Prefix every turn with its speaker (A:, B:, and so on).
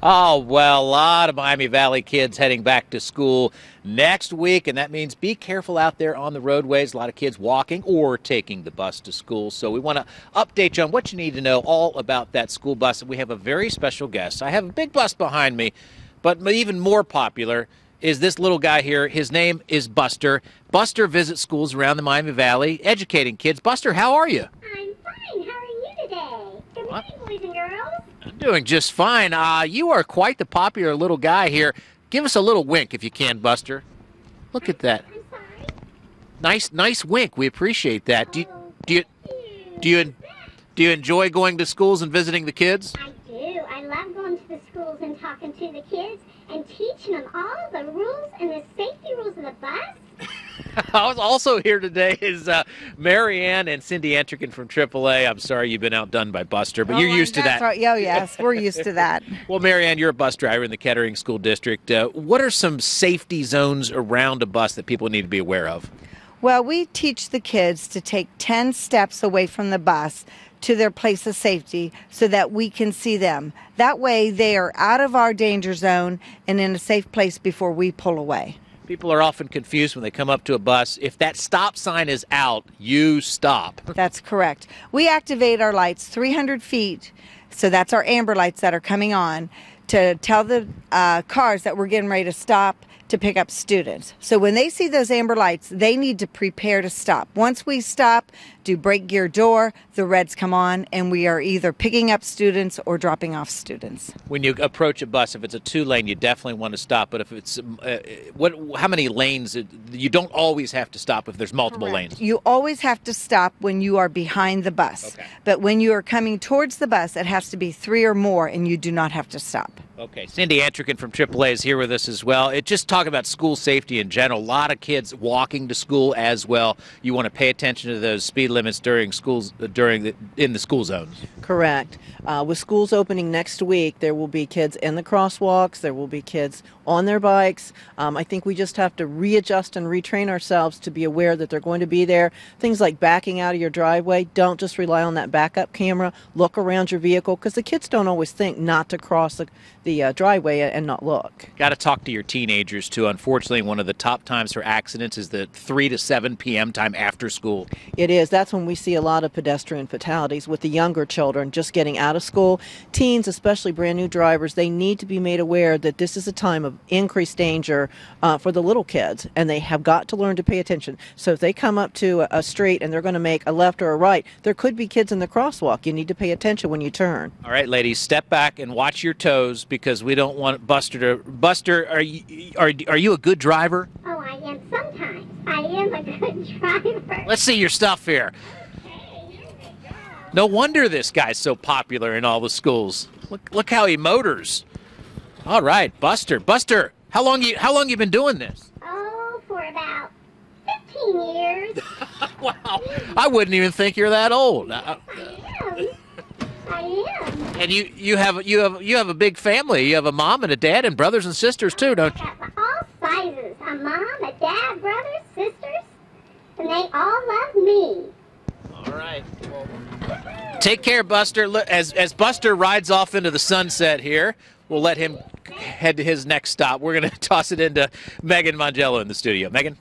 A: Oh, well, a lot of Miami Valley kids heading back to school next week, and that means be careful out there on the roadways. A lot of kids walking or taking the bus to school. So we want to update you on what you need to know all about that school bus. And we have a very special guest. I have a big bus behind me, but even more popular is this little guy here. His name is Buster. Buster visits schools around the Miami Valley, educating kids. Buster, how are you?
B: I'm fine. How are you today? Good morning, boys and girls.
A: I'm doing just fine. You are quite the popular little guy here. Give us a little wink if you can, Buster. Look at that.
B: I'm sorry.
A: Nice wink. We appreciate that. Do you do you
B: Who's
A: do you enjoy going to schools and visiting the kids?
B: that? I do. I love going to the schools and talking to the kids and teaching them all the rules and the safety rules of the bus.
A: I was also here today is Mary Ann and Cindy Entrican from AAA. I'm sorry you've been outdone by Buster, but you're used to that.
C: Right. Oh, yes, we're used to that.
A: Well, Mary Ann, you're a bus driver in the Kettering School District. What are some safety zones around a bus that people need to be aware of?
C: Well, we teach the kids to take 10 steps away from the bus to their place of safety so that we can see them. That way they are out of our danger zone and in a safe place before we pull away.
A: People are often confused when they come up to a bus. If that stop sign is out, you stop.
C: That's correct. We activate our lights 300 feet, so that's our amber lights that are coming on, to tell the cars that we're getting ready to stop to pick up students. So when they see those amber lights, they need to prepare to stop. Once we stop, do brake gear door, the reds come on, and we are either picking up students or dropping off students.
A: When you approach a bus, if it's a 2-lane, you definitely want to stop. But if it's how many lanes? You don't always have to stop if there's multiple lanes.
C: You always have to stop when you are behind the bus.
A: Okay.
C: But when you are coming towards the bus, it has to be 3 or more, and you do not have to stop.
A: Okay, Cindy Entrican from AAA is here with us as well. Just talking about school safety in general. A lot of kids walking to school as well. You want to pay attention to those speed limits during schools, in the school zones.
D: Correct. With schools opening next week, there will be kids in the crosswalks. There will be kids on their bikes. I think we just have to readjust and retrain ourselves to be aware that they're going to be there. Things like backing out of your driveway. Don't just rely on that backup camera. Look around your vehicle, because the kids don't always think not to cross the driveway and not look.
A: Got to talk to your teenagers too. Unfortunately, one of the top times for accidents is the 3 to 7 p.m. time after school.
D: It is. That's when we see a lot of pedestrian fatalities with the younger children just getting out of school. Teens, especially brand new drivers, they need to be made aware that this is a time of increased danger for the little kids, and they have got to learn to pay attention. So if they come up to a street and they're going to make a left or a right, there could be kids in the crosswalk. You need to pay attention when you turn.
A: All right, ladies, step back and watch your toes, because we don't want Buster to. Buster, are you a good driver?
B: Oh, I am sometimes. I am a good driver.
A: Let's see your stuff here.
B: Okay, here we go.
A: No wonder this guy's so popular in all the schools. Look how he motors. All right, Buster. Buster, how long you been doing this?
B: Oh, for about 15 years.
A: Wow, I wouldn't even think you're that old.
B: I am.
A: And you have a big family. You have a mom and a dad and brothers and sisters too, don't you?
B: I got all sizes. A mom, a dad, brothers, sisters, and they all love me.
A: All right. Take care, Buster. As Buster rides off into the sunset here, we'll let him head to his next stop. We're going to toss it into Megan Mongello in the studio. Megan?